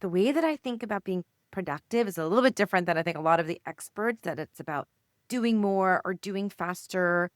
The way that I think about being productive is a little bit different than I think a lot of the experts, that it's about doing more or doing faster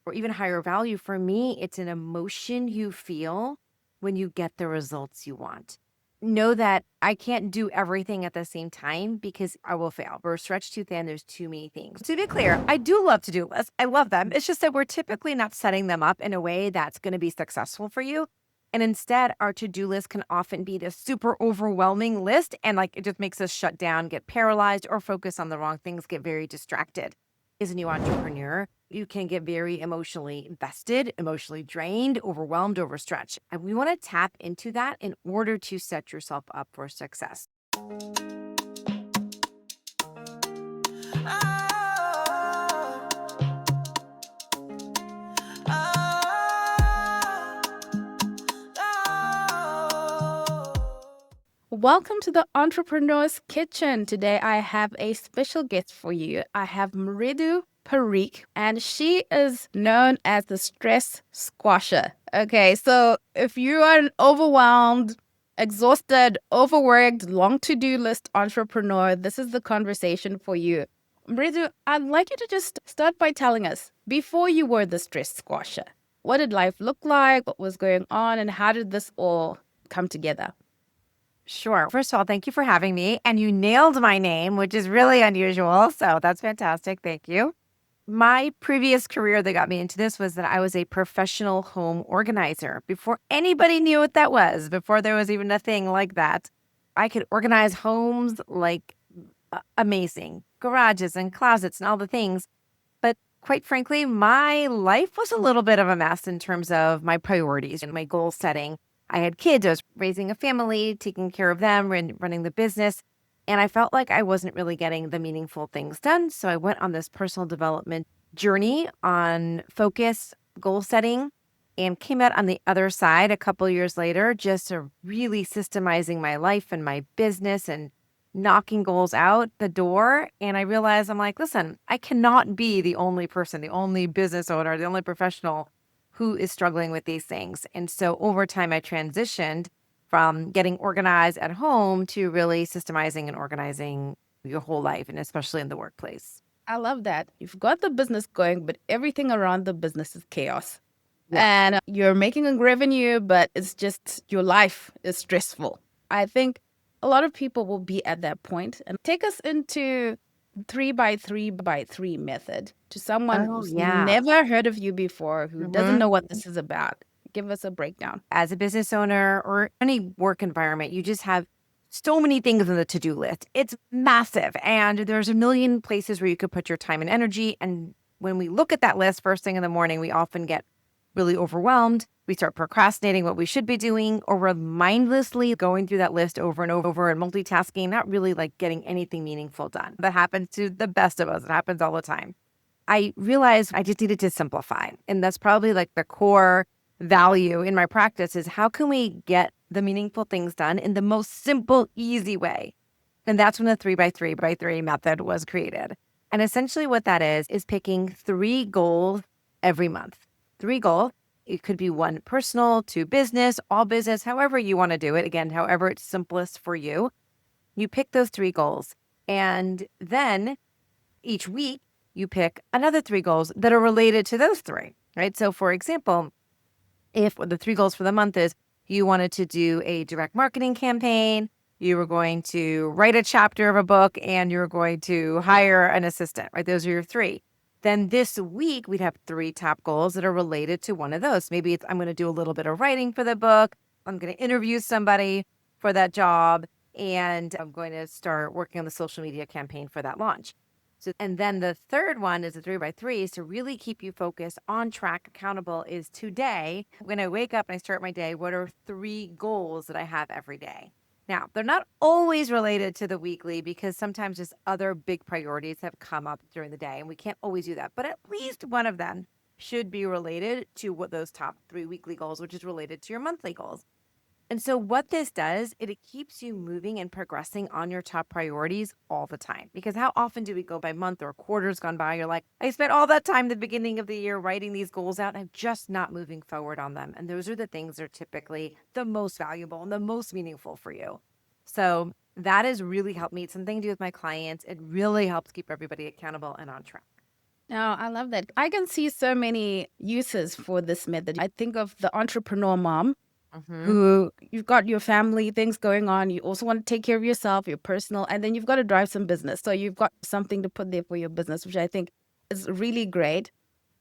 or even higher value. For me, it's an emotion you feel when you get the results you want. Know that I can't do everything at the same time because I will fail. We're stretched too thin. There's too many things. To be clear, I do love to-do lists. I love them. It's just that we're typically not setting them up in a way that's going to be successful for you. And instead, our to-do list can often be this super overwhelming list. And like it just makes us shut down, get paralyzed, or focus on the wrong things, get very distracted. As a new entrepreneur, you can get very emotionally invested, emotionally drained, overwhelmed, overstretched. And we want to tap into that in order to set yourself up for success. Welcome to the Entrepreneur's Kitchen. Today I have a special guest for you. I have Mridu Parikh, and she is known as the stress squasher. Okay, so if you are an overwhelmed, exhausted, overworked, long to-do list entrepreneur, this is the conversation for you. Mridu, I'd like you to just start by telling us, before you were the stress squasher, what did life look like? What was going on? And how did this all come together? Sure. First of all, thank you for having me. And you nailed my name, which is really unusual. So that's fantastic. Thank you. My previous career that got me into this was that I was a professional home organizer. Before anybody knew what that was, before there was even a thing like that, I could organize homes like amazing, garages and closets and all the things. But quite frankly, my life was a little bit of a mess in terms of my priorities and my goal setting. I had kids, I was raising a family, taking care of them, running the business. And I felt like I wasn't really getting the meaningful things done. So I went on this personal development journey on focus, goal setting, and came out on the other side a couple years later, just really systemizing my life and my business and knocking goals out the door. And I realized I'm like, listen, I cannot be the only person, the only business owner, the only professional who is struggling with these things. And so over time, I transitioned from getting organized at home to really systemizing and organizing your whole life, and especially in the workplace. I love that. You've got the business going, but everything around the business is chaos. Yeah. And you're making a revenue, but it's just your life is stressful. I think a lot of people will be at that point. And take us into 3 by 3 by 3 method to someone Oh, who's yeah. never heard of you before, who doesn't hmm know what this is about. Give us a breakdown. As a business owner or any work environment, you just have so many things on the to do list. It's massive, and there's a million places where you could put your time and energy. And when we look at that list first thing in the morning, we often get really overwhelmed. We start procrastinating what we should be doing, or we're mindlessly going through that list over and over and multitasking, not really like getting anything meaningful done. That happens to the best of us. It happens all the time. I realized I just needed to simplify. And that's probably like the core value in my practice is how can we get the meaningful things done in the most simple, easy way? And that's when the 3 by 3 by 3 method was created. And essentially what that is picking 3 goals every month. 3 goals. It could be one personal, two business, all business, however you want to do it. Again, however it's simplest for you. You pick those 3 goals. And then each week, you pick another 3 goals that are related to those three, right? So, for example, if the 3 goals for the month is you wanted to do a direct marketing campaign, you were going to write a chapter of a book, and you're going to hire an assistant, right? Those are your three. Then this week, we'd have 3 top goals that are related to one of those. Maybe it's I'm going to do a little bit of writing for the book, I'm going to interview somebody for that job, and I'm going to start working on the social media campaign for that launch. So, and then the third one is the 3 by 3 is to really keep you focused, on track, accountable. Is today, when I wake up and I start my day, what are 3 goals that I have every day? Now, they're not always related to the weekly because sometimes just other big priorities have come up during the day and we can't always do that. But at least one of them should be related to what those top 3 weekly goals, which is related to your monthly goals. And so what this does, it keeps you moving and progressing on your top priorities all the time. Because how often do we go by month or quarters gone by? You're like, I spent all that time the beginning of the year writing these goals out. I'm just not moving forward on them. And those are the things that are typically the most valuable and the most meaningful for you. So that has really helped me. It's something to do with my clients. It really helps keep everybody accountable and on track. No, I love that. I can see so many uses for this method. I think of the entrepreneur mom Hmm. who you've got your family things going on. You also want to take care of yourself, your personal, and then you've got to drive some business. So you've got something to put there for your business, which I think is really great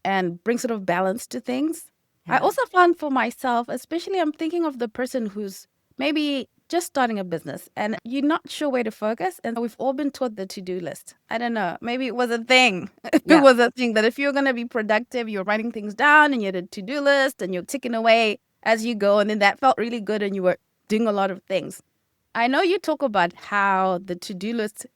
and brings sort of balance to things. I Yeah. also found for myself, especially I'm thinking of the person who's maybe just starting a business and you're not sure where to focus. And we've all been taught the to-do list. I don't know. Maybe it was a thing. It Yeah. was a thing that if you're going to be productive, you're writing things down and you had a to-do list and you're ticking away as you go. And then that felt really good and you were doing a lot of things. I know you talk about how the to-do list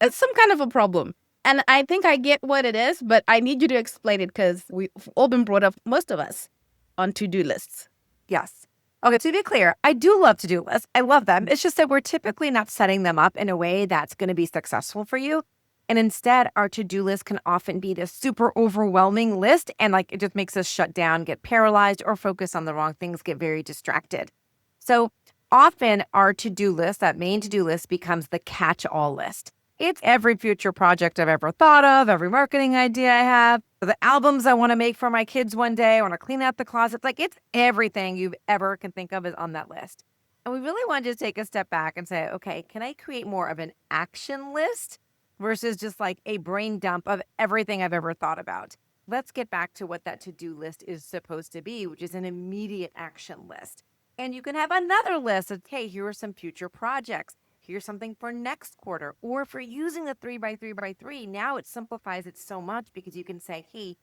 is some kind of a problem. And I think I get what it is, but I need you to explain it because we've all been brought up, most of us, on to-do lists. Yes. Okay, to be clear, I do love to-do lists. I love them. It's just that we're typically not setting them up in a way that's going to be successful for you. And instead, our to-do list can often be this super overwhelming list. And like it just makes us shut down, get paralyzed, or focus on the wrong things, get very distracted. So often our to-do list, that main to-do list, becomes the catch-all list. It's every future project I've ever thought of, every marketing idea I have, the albums I want to make for my kids one day. I want to clean out the closet. Like it's everything you've ever can think of is on that list. And we really want to just take a step back and say, okay, can I create more of an action list versus just like a brain dump of everything I've ever thought about? Let's get back to what that to do list is supposed to be, which is an immediate action list. And you can have another list of, hey, here are some future projects. Here's something for next quarter. Or if we're using the 3 by 3 by 3, now it simplifies it so much because you can say, hey,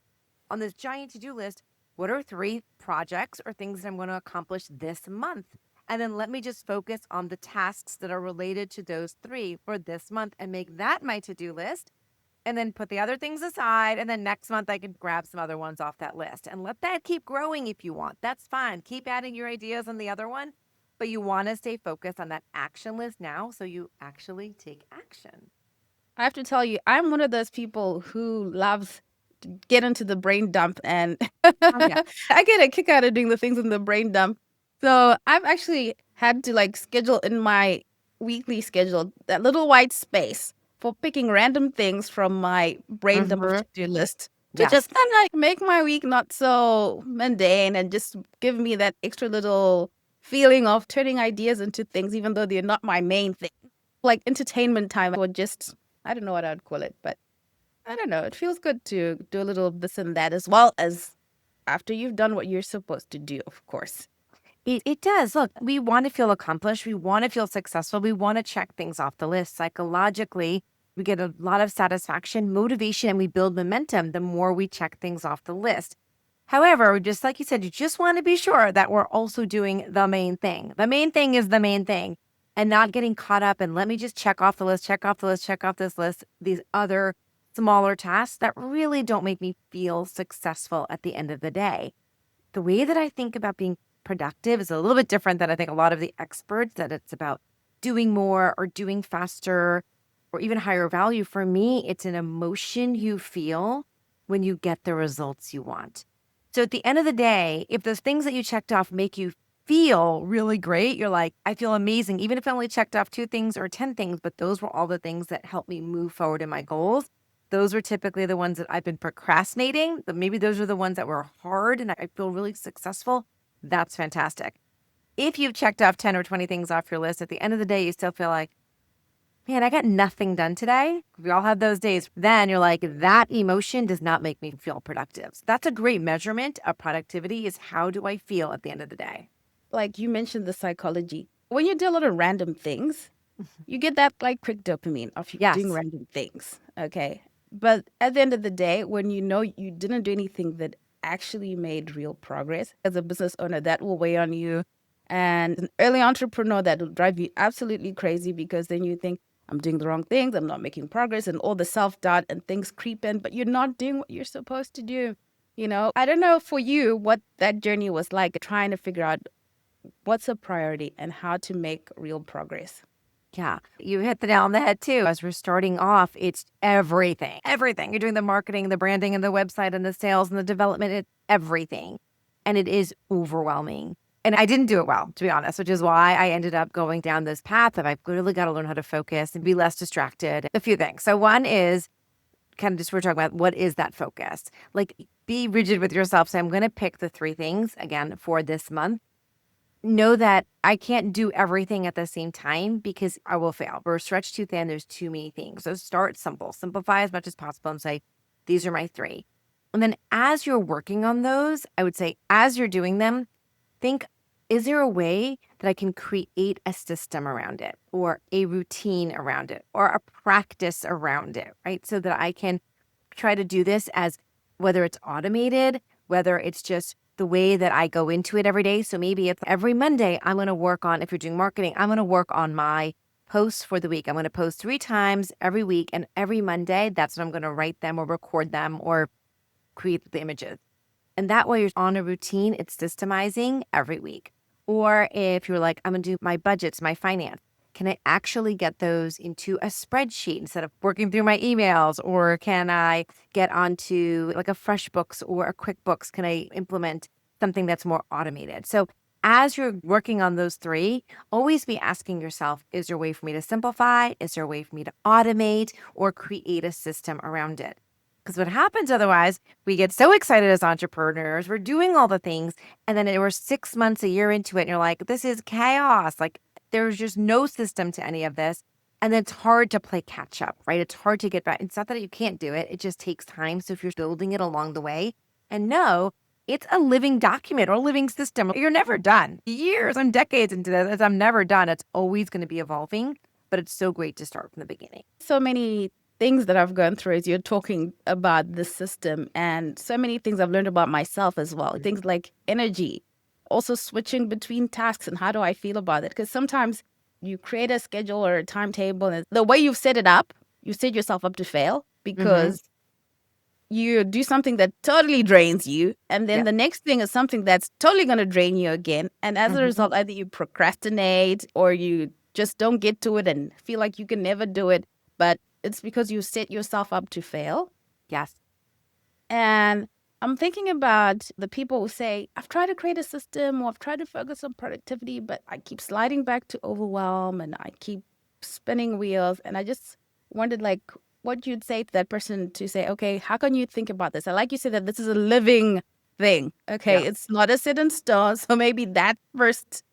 on this giant to do list, what are 3 projects or things that I'm going to accomplish this month? And then let me just focus on the tasks that are related to those 3 for this month and make that my to do list. And then put the other things aside. And then next month, I can grab some other ones off that list and let that keep growing if you want. That's fine. Keep adding your ideas on the other one. But you want to stay focused on that action list now so you actually take action. I have to tell you, I'm one of those people who loves to get into the brain dump, and Oh, yeah. I get a kick out of doing the things in the brain dump. So I've actually had to like schedule in my weekly schedule that little white space for picking random things from my brain dump of Hmm. to-do list to Yes. just kind of like make my week not so mundane and just give me that extra little feeling of turning ideas into things, even though they're not my main thing. Like entertainment time or just I don't know what I'd call it, but I don't know. It feels good to do a little this and that as well as after you've done what you're supposed to do, of course. It does. Look, we want to feel accomplished. We want to feel successful. We want to check things off the list. Psychologically, we get a lot of satisfaction, motivation, and we build momentum the more we check things off the list. However, just like you said, you just want to be sure that we're also doing the main thing. The main thing is the main thing and not getting caught up and let me just check off the list, check off the list, check off this list, these other smaller tasks that really don't make me feel successful at the end of the day. The way that I think about being productive is a little bit different than I think a lot of the experts, that it's about doing more or doing faster or even higher value. For me, it's an emotion you feel when you get the results you want. So at the end of the day, if those things that you checked off make you feel really great, you're like, I feel amazing, even if I only checked off 2 things or 10 things, but those were all the things that helped me move forward in my goals. Those were typically the ones that I've been procrastinating, but maybe those are the ones that were hard and I feel really successful. That's fantastic. If you've checked off 10 or 20 things off your list, at the end of the day, you still feel like, man, I got nothing done today. We all have those days. Then you're like, that emotion does not make me feel productive. So that's a great measurement of productivity, is how do I feel at the end of the day? Like you mentioned the psychology. When you do a lot of random things, you get that like quick dopamine of doing Yes. random things. Okay. But at the end of the day, when you know you didn't do anything that actually made real progress as a business owner, that will weigh on you. And an early entrepreneur, that will drive you absolutely crazy because then you think, I'm doing the wrong things, I'm not making progress, and all the self doubt and things creep in, but you're not doing what you're supposed to do. I don't know for you what that journey was like, trying to figure out what's a priority and how to make real progress. Yeah, you hit the nail on the head too. As we're starting off, it's everything. Everything. You're doing the marketing, the branding, and the website, and the sales and the development, it's everything. And it is overwhelming. And I didn't do it well, to be honest, which is why I ended up going down this path of I've really got to learn how to focus and be less distracted. A few things. So one is kind of just we're talking about what is that focus? Like be rigid with yourself. So I'm going to pick the three things again for this month. Know that I can't do everything at the same time because I will fail. We're stretched too thin. There's too many things. So start simple, simplify as much as possible and say, these are my three. And then as you're working on those, I would say, as you're doing them, think, is there a way that I can create a system around it or a routine around it or a practice around it, right? So that I can try to do this as whether it's automated, whether it's just the way that I go into it every day. So maybe it's every Monday, I'm going to work on, if you're doing marketing, I'm going to work on my posts for the week. I'm going to post 3 times every week. And every Monday, that's when I'm going to write them or record them or create the images. And that way you're on a routine, it's systemizing every week. Or if you're like, I'm going to do my budgets, my finance, can I actually get those into a spreadsheet instead of working through my emails? Or can I get onto like a FreshBooks or a QuickBooks? Can I implement something that's more automated? So as you're working on those three, always be asking yourself, is there a way for me to simplify? Is there a way for me to automate or create a system around it? Because what happens otherwise, we get so excited as entrepreneurs, we're doing all the things, and then we're 6 months, a year into it, and you're like, this is chaos. Like, there's just no system to any of this. And then it's hard to play catch up, right? It's hard to get back. It's not that you can't do it, it just takes time. So if you're building it along the way, and no, it's a living document or a living system. You're never done. Years and decades into this, as I'm never done. It's always going to be evolving, but it's so great to start from the beginning. So many things that I've gone through as you're talking about the system, and so many things I've learned about myself as well. Things like energy, also switching between tasks and how do I feel about it? Because sometimes you create a schedule or a timetable, and the way you've set it up, you set yourself up to fail because you do something that totally drains you. And then Yep. the next thing is something that's totally going to drain you again. And as a result, either you procrastinate or you just don't get to it and feel like you can never do it. But it's because you set yourself up to fail. Yes. And I'm thinking about the people who say, I've tried to create a system or I've tried to focus on productivity, but I keep sliding back to overwhelm and I keep spinning wheels. And I just wondered, like, what you'd say to that person to say, okay, how can you think about this? I like you said that this is a living thing. Okay, Yeah. it's not a set in stone. So maybe that first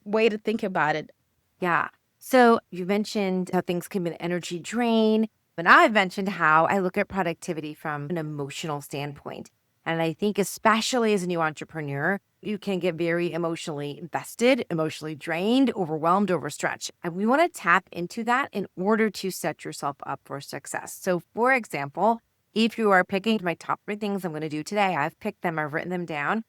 way to think about it. Yeah. So you mentioned how things can be an energy drain. And I've mentioned how I look at productivity from an emotional standpoint. And I think, especially as a new entrepreneur, you can get very emotionally invested, emotionally drained, overwhelmed, overstretched. And we want to tap into that in order to set yourself up for success. So, for example, if you are picking my top 3 things I'm going to do today, I've picked them, I've written them down.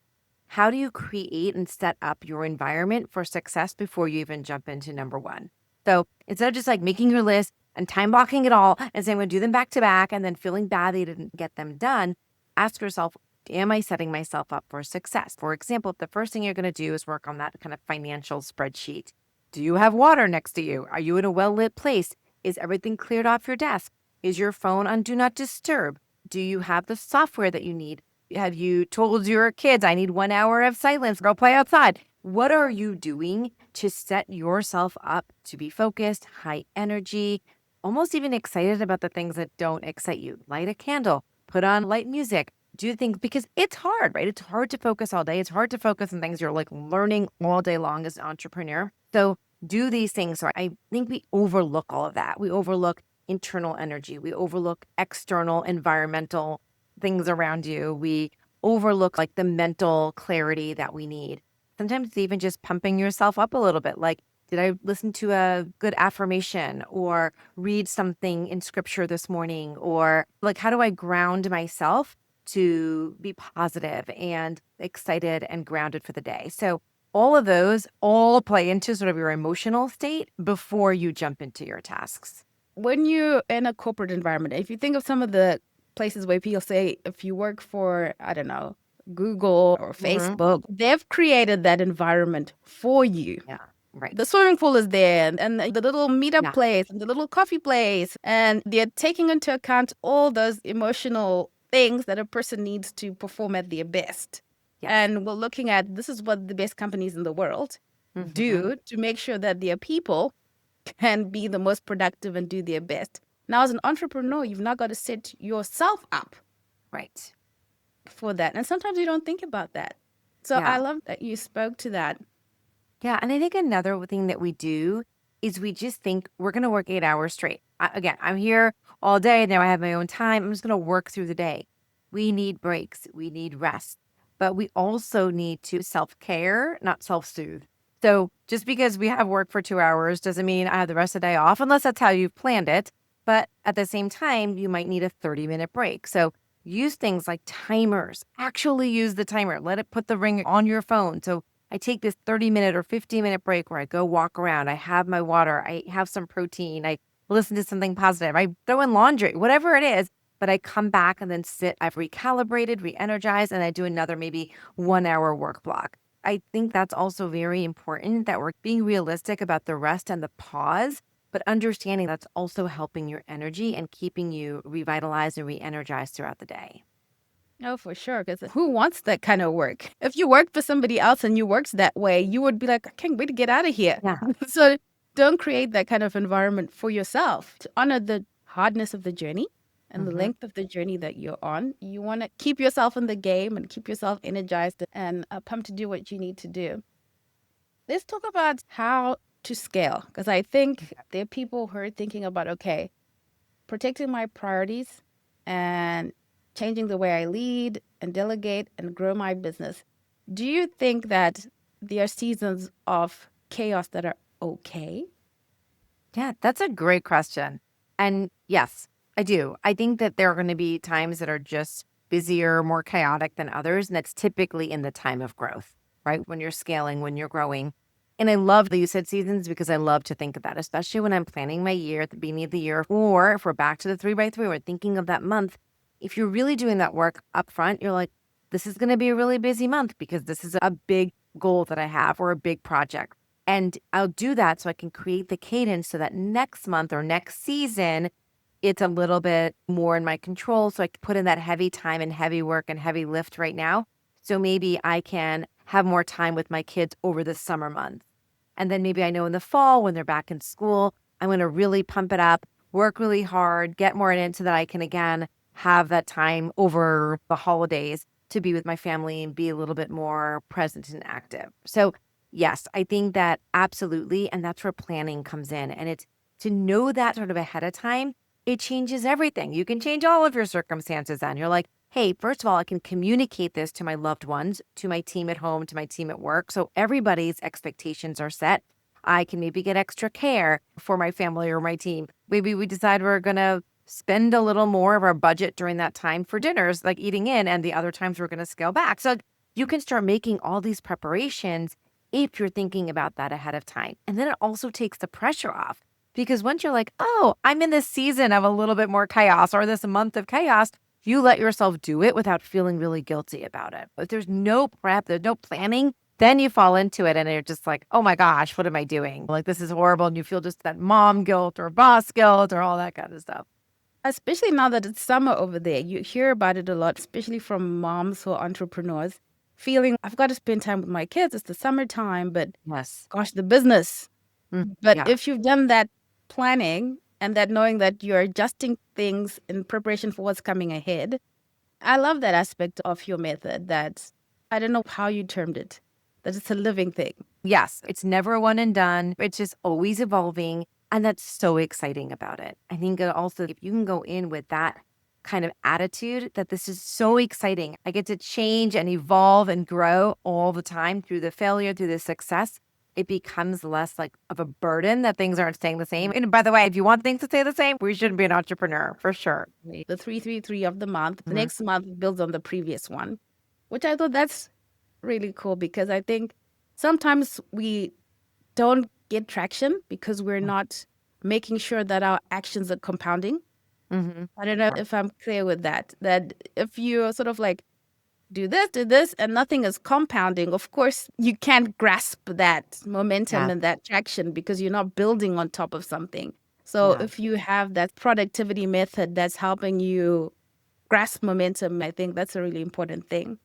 How do you create and set up your environment for success before you even jump into number 1? So instead of just like making your list and time blocking it all and saying I'm going to do them back to back and then feeling bad that you didn't get them done, ask yourself, am I setting myself up for success? For example, if the first thing you're going to do is work on that kind of financial spreadsheet, do you have water next to you? Are you in a well-lit place? Is everything cleared off your desk? Is your phone on do not disturb? Do you have the software that you need? Have you told your kids, I need 1 hour of silence, go play outside? What are you doing to set yourself up to be focused, high energy, almost even excited about the things that don't excite you? Light a candle, put on light music, do things because it's hard, right? It's hard to focus all day. It's hard to focus on things you're like learning all day long as an entrepreneur. So do these things. So I think we overlook all of that. We overlook internal energy. We overlook external environmental things around you. We overlook like the mental clarity that we need. Sometimes it's even just pumping yourself up a little bit. Like, did I listen to a good affirmation or read something in scripture this morning? Or like, how do I ground myself to be positive and excited and grounded for the day? So all of those all play into sort of your emotional state before you jump into your tasks. When you're in a corporate environment, if you think of some of the places where people say, if you work for, I don't know, Google or Facebook, they've created that environment for you. Yeah, right. The swimming pool is there and the little meetup Yeah. place and the little coffee place. And they're taking into account all those emotional things that a person needs to perform at their best. Yes. And we're looking at this is what the best companies in the world Hmm. do to make sure that their people can be the most productive and do their best. Now, as an entrepreneur, you've now got to set yourself up Right. for that. And sometimes you don't think about that. So I Yeah. love that you spoke to that. Yeah. And I think another thing that we do is we just think we're going to work 8 hours straight. Again, I'm here all day. Now I have my own time. I'm just going to work through the day. We need breaks. We need rest. But we also need to self care, not self soothe. So just because we have work for 2 hours doesn't mean I have the rest of the day off, unless that's how you've planned it. But at the same time, you might need a 30-minute break. So use things like timers. Actually use the timer. Let it put the ring on your phone. So I take this 30-minute or 15-minute break where I go walk around. I have my water. I have some protein. I listen to something positive. I throw in laundry, whatever it is. But I come back and then sit. I've recalibrated, re energized, and I do another maybe 1 hour work block. I think that's also very important that we're being realistic about the rest and the pause, but understanding that's also helping your energy and keeping you revitalized and re energized throughout the day. Oh, for sure. Because who wants that kind of work? If you worked for somebody else and you worked that way, you would be like, I can't wait to get out of here. Yeah. So don't create that kind of environment for yourself. To honor the hardness of the journey and the Hmm. length of the journey that you're on, you want to keep yourself in the game and keep yourself energized and pumped to do what you need to do. Let's talk about how to scale. Because I think there are people who are thinking about, okay, protecting my priorities and changing the way I lead and delegate and grow my business. Do you think that there are seasons of chaos that are okay? Yeah, that's a great question. And yes, I do. I think that there are going to be times that are just busier, more chaotic than others. And that's typically in the time of growth, right? When you're scaling, when you're growing. And I love that you said seasons because I love to think of that, especially when I'm planning my year at the beginning of the year. Or if we're back to the 3 by 3, we're thinking of that month. If you're really doing that work up front, you're like, this is going to be a really busy month because this is a big goal that I have or a big project. And I'll do that so I can create the cadence so that next month or next season, it's a little bit more in my control. So I can put in that heavy time and heavy work and heavy lift right now. So maybe I can have more time with my kids over the summer months. And then maybe I know in the fall when they're back in school, I'm going to really pump it up, work really hard, get more in it so that I can again have that time over the holidays to be with my family and be a little bit more present and active. So yes, I think that absolutely. And that's where planning comes in. And it's to know that sort of ahead of time, it changes everything. You can change all of your circumstances then. You're like, hey, first of all, I can communicate this to my loved ones, to my team at home, to my team at work. So everybody's expectations are set. I can maybe get extra care for my family or my team. Maybe we decide we're going to spend a little more of our budget during that time for dinners, like eating in, and the other times we're going to scale back. So you can start making all these preparations if you're thinking about that ahead of time. And then it also takes the pressure off because once you're like, oh, I'm in this season of a little bit more chaos or this month of chaos, you let yourself do it without feeling really guilty about it. If there's no prep, there's no planning, then you fall into it and you're just like, oh my gosh, what am I doing? Like, this is horrible. And you feel just that mom guilt or boss guilt or all that kind of stuff. Especially now that it's summer over there, you hear about it a lot, especially from moms who are entrepreneurs, feeling I've got to spend time with my kids. It's the summertime, but Yes. gosh, the business. But Yeah. if you've done that planning and that knowing that you're adjusting things in preparation for what's coming ahead, I love that aspect of your method that I don't know how you termed it, that it's a living thing. Yes, it's never a one and done. It's just always evolving. And that's so exciting about it. I think also, if you can go in with that kind of attitude that this is so exciting, I get to change and evolve and grow all the time through the failure, through the success, it becomes less like of a burden that things aren't staying the same. And by the way, if you want things to stay the same, we shouldn't be an entrepreneur for sure. The 333 of the month, the Mhm. next month builds on the previous one, which I thought that's really cool because I think sometimes we don't get traction because we're not making sure that our actions are compounding. Mhm. I don't know if I'm clear with that. That if you sort of like do this, and nothing is compounding, of course, you can't grasp that momentum Yeah. and that traction because you're not building on top of something. So Yeah. if you have that productivity method that's helping you grasp momentum, I think that's a really important thing.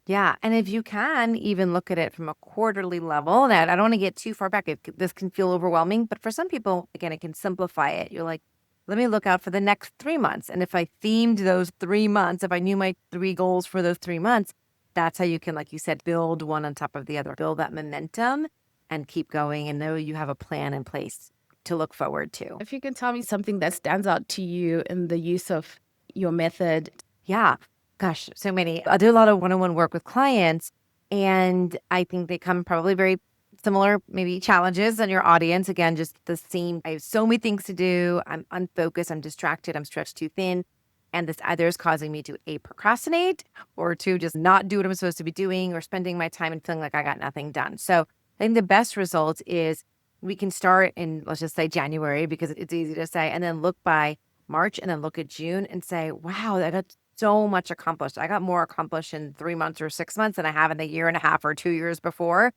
Yeah. And if you can even look at it from a quarterly level, that I don't want to get too far back. This can feel overwhelming, but for some people, again, it can simplify it. You're like, let me look out for the next 3 months. And if I themed those 3 months, if I knew my three goals for those 3 months, that's how you can, like you said, build one on top of the other, build that momentum and keep going and know you have a plan in place to look forward to. If you can tell me something that stands out to you in the use of your method. Yeah. Gosh, so many. I do a lot of one-on-one work with clients, and I think they come probably very similar, maybe challenges in your audience. Again, just the same. I have so many things to do. I'm unfocused. I'm distracted. I'm stretched too thin. And this either is causing me to A, procrastinate or to just not do what I'm supposed to be doing or spending my time and feeling like I got nothing done. So I think the best result is we can start in, let's just say January, because it's easy to say, and then look by March and then look at June and say, wow, I got so much accomplished. I got more accomplished in 3 months or 6 months than I have in the year and a half or 2 years before,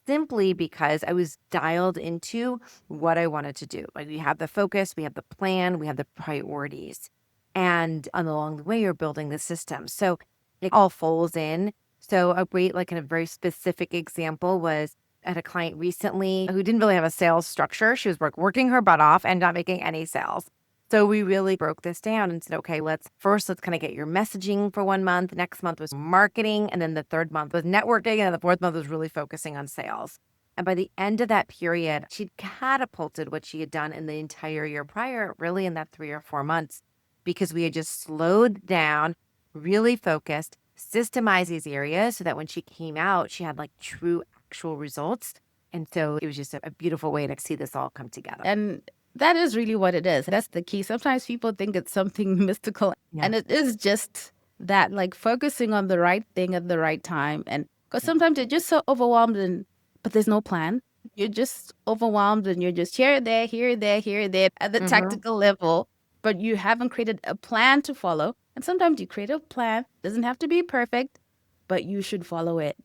simply because I was dialed into what I wanted to do. Like we have the focus, we have the plan, we have the priorities. And along the way, you're building the system. So it all folds in. So a great, like in a very specific example was I had a client recently who didn't really have a sales structure. She was working her butt off and not making any sales. So we really broke this down and said, okay, let's kind of get your messaging for 1 month. Next month was marketing. And then the third month was networking. And the fourth month was really focusing on sales. And by the end of that period, she'd catapulted what she had done in the entire year prior, really in that 3 or 4 months, because we had just slowed down, really focused, systemized these areas so that when she came out, she had like true actual results. And so it was just a beautiful way to see this all come together. And that is really what it is. That's the key. Sometimes people think it's something mystical, Yeah. and it is just that, like focusing on the right thing at the right time. And because Yeah. sometimes you're just so overwhelmed, but there's no plan. You're just overwhelmed and you're just here, there, here, there, here, there at the tactical level, but you haven't created a plan to follow. And sometimes you create a plan, doesn't have to be perfect, but you should follow it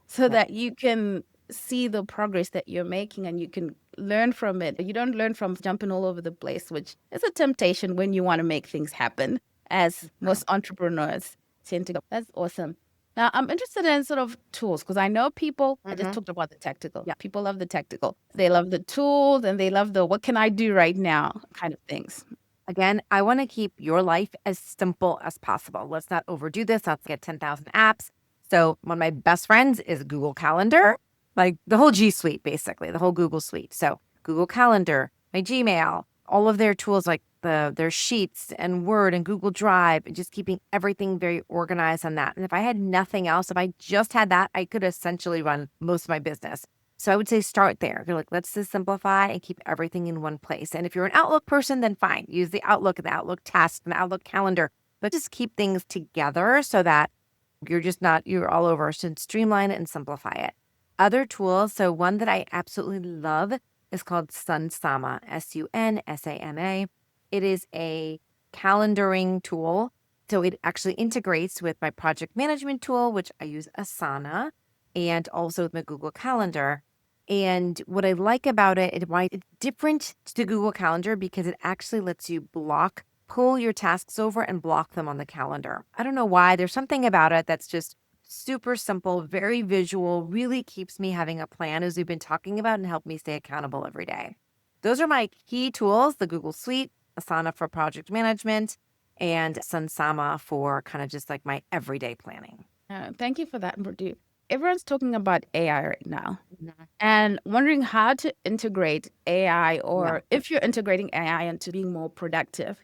so Yeah. that you can see the progress that you're making and you can learn from it. You don't learn from jumping all over the place, which is a temptation when you want to make things happen, as most entrepreneurs tend to go. That's awesome. Now, I'm interested in sort of tools because I know people, I just talked about the tactical. Yeah. People love the tactical. They love the tools and they love the what can I do right now kind of things. Again, I want to keep your life as simple as possible. Let's not overdo this. Let's get 10,000 apps. So, one of my best friends is Google Calendar, like the whole G Suite, basically, the whole Google Suite. So, Google Calendar, my Gmail, all of their tools like their Sheets and Word and Google Drive, and just keeping everything very organized on that. And if I had nothing else, if I just had that, I could essentially run most of my business. So I would say start there. You're like, let's just simplify and keep everything in one place. And if you're an Outlook person, then fine. Use the Outlook and the Outlook task and the Outlook calendar, but just keep things together so that you're all over. So streamline it and simplify it. Other tools. So one that I absolutely love is called Sunsama, Sunsama. It is a calendaring tool. So it actually integrates with my project management tool, which I use Asana, and also with my Google Calendar. And what I like about it, why it's different to Google Calendar, because it actually lets you pull your tasks over and block them on the calendar. I don't know why. There's something about it that's just super simple, very visual, really keeps me having a plan, as we've been talking about, and help me stay accountable every day. Those are my key tools: the Google Suite, Asana for project management, and Sunsama for kind of just like my everyday planning. Thank you for that, Mridu. Everyone's talking about AI right now Mhm. and wondering how to integrate AI Yeah. or if you're integrating AI into being more productive.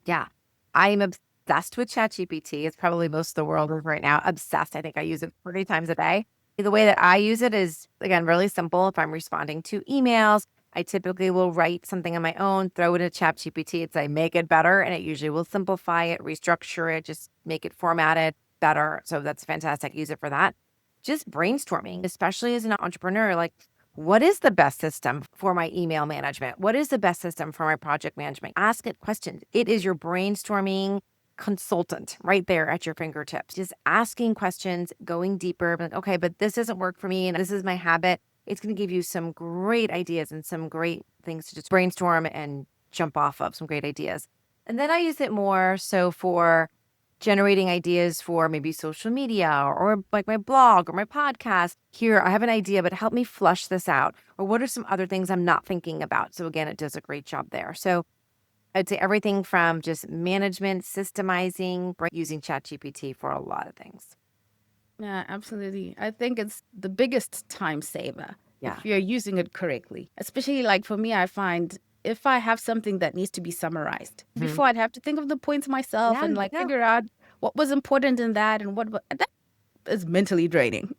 Yeah. I'm obsessed with ChatGPT. It's probably most of the world is right now obsessed. I think I use it 30 times a day. The way that I use it is, again, really simple. If I'm responding to emails, I typically will write something on my own, throw it at ChatGPT and say, make it better. And it usually will simplify it, restructure it, just make it formatted better. So that's fantastic. Use it for that. Just brainstorming, especially as an entrepreneur, like, what is the best system for my email management? What is the best system for my project management? Ask it questions. It is your brainstorming consultant right there at your fingertips. Just asking questions, going deeper, like, okay, but this doesn't work for me and this is my habit. It's going to give you some great ideas and some great things to just brainstorm and jump off of, some great ideas. And then I use it more so for generating ideas for maybe social media or like my blog or my podcast. Here, I have an idea, but help me flush this out. Or what are some other things I'm not thinking about? So again, it does a great job there. So I'd say everything from just management, systemizing, using ChatGPT for a lot of things. Yeah, absolutely. I think it's the biggest time saver Yeah. if you're using it correctly. Especially like for me, I find if I have something that needs to be summarized, Mhm. before I'd have to think of the points myself Yeah. and like Yeah. figure out what was important in that and that is mentally draining.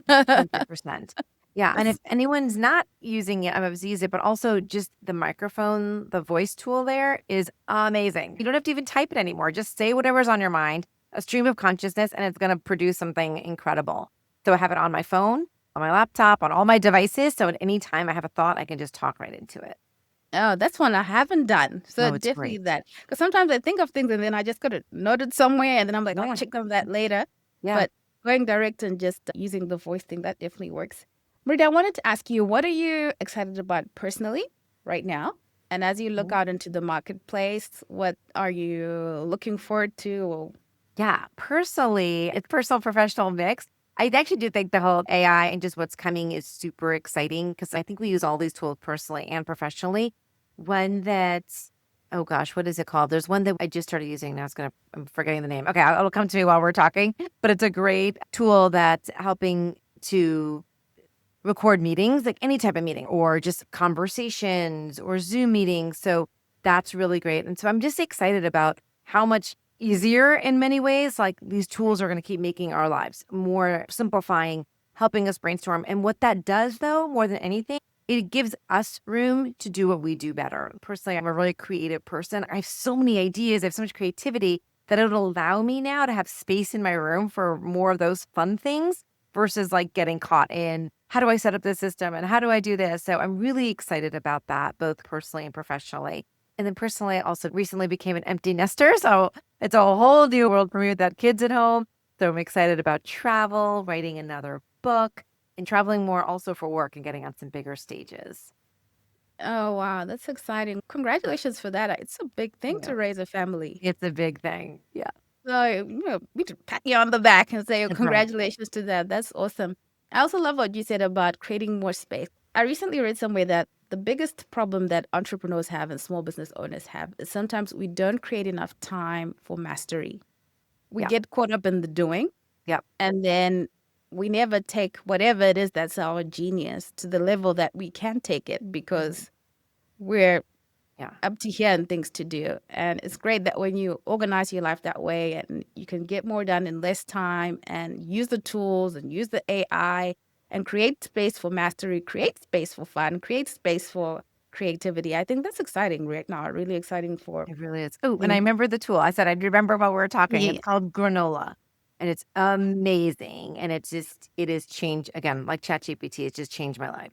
100%. Yeah, and if anyone's not using it, I've used it, but also just the microphone, the voice tool there is amazing. You don't have to even type it anymore. Just say whatever's on your mind, a stream of consciousness, and it's going to produce something incredible. So I have it on my phone, on my laptop, on all my devices. So at any time I have a thought, I can just talk right into it. Oh, that's one I haven't done. So No, it's definitely great. that. Because sometimes I think of things and then I just got it noted somewhere and then I'm like, I'll Yeah. check on that later. Yeah. But going direct and just using the voice thing, that definitely works. Marita, I wanted to ask you, what are you excited about personally right now? And as you look out into the marketplace, what are you looking forward to? Yeah, personally, it's personal professional mix. I actually do think the whole AI and just what's coming is super exciting because I think we use all these tools personally and professionally. One that's, oh gosh, what is it called? There's one that I just started using. Now I'm forgetting the name. Okay, it'll come to me while we're talking, but it's a great tool that's helping to record meetings, like any type of meeting or just conversations or Zoom meetings. So that's really great. And so I'm just excited about how much easier in many ways, like these tools are going to keep making our lives more simplifying, helping us brainstorm. And what that does, though, more than anything, it gives us room to do what we do better. Personally, I'm a really creative person. I have so many ideas, I have so much creativity that it'll allow me now to have space in my room for more of those fun things versus like getting caught in how do I set up this system and how do I do this? So I'm really excited about that, both personally and professionally. And then personally, I also recently became an empty nester. So it's a whole new world for me without kids at home. So I'm excited about travel, writing another book, and traveling more also for work and getting on some bigger stages. Oh, wow, that's exciting. Congratulations for that. It's a big thing Yeah. to raise a family. It's a big thing. Yeah. So, we should pat you on the back and say, oh, That's right. congratulations to that. That's awesome. I also love what you said about creating more space. I recently read somewhere that the biggest problem that entrepreneurs have and small business owners have is sometimes we don't create enough time for mastery. We Yeah. get caught up in the doing, Yep. and then we never take whatever it is that's our genius to the level that we can take it Mhm. because we're Yeah. up to here and things to do. And it's great that when you organize your life that way and you can get more done in less time and use the tools and use the AI and create space for mastery, create space for fun, create space for creativity. I think that's exciting right now. Really exciting for It really is. Oh, and I when remember the tool. I said I'd remember while we were talking. yeah. It's called Granola, and it's amazing. And it has changed again, like ChatGPT. It's just changed my life.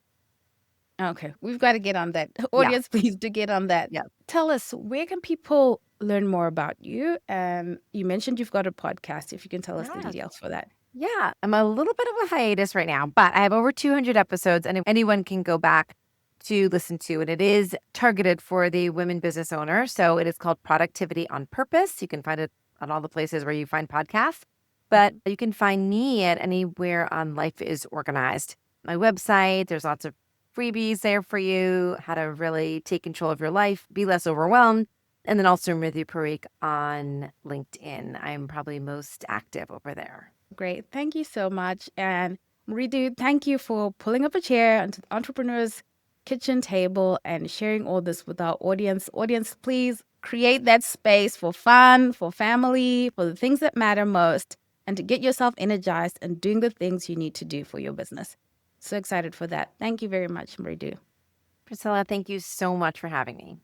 Okay, we've got to get on that. Yeah, Audience, please do get on that. yeah, Tell us, where can people learn more about you? And you mentioned you've got a podcast, if you can tell us the yeah, details for that. yeah. I'm a little bit of a hiatus right now, but I have over 200 episodes, and anyone can go back to listen to. And it is targeted for the women business owner. So it is called Productivity on Purpose. You can find it on all the places where you find podcasts, but you can find me at anywhere on Life is Organized. My website, there's lots of freebies there for you, how to really take control of your life, be less overwhelmed. And then also Mridu Parikh on LinkedIn. I'm probably most active over there. Great. Thank you so much. And Mridu, thank you for pulling up a chair onto the entrepreneur's kitchen table and sharing all this with our audience. Audience, please create that space for fun, for family, for the things that matter most, and to get yourself energized and doing the things you need to do for your business. So excited for that. Thank you very much, Mridu. Priscilla, thank you so much for having me.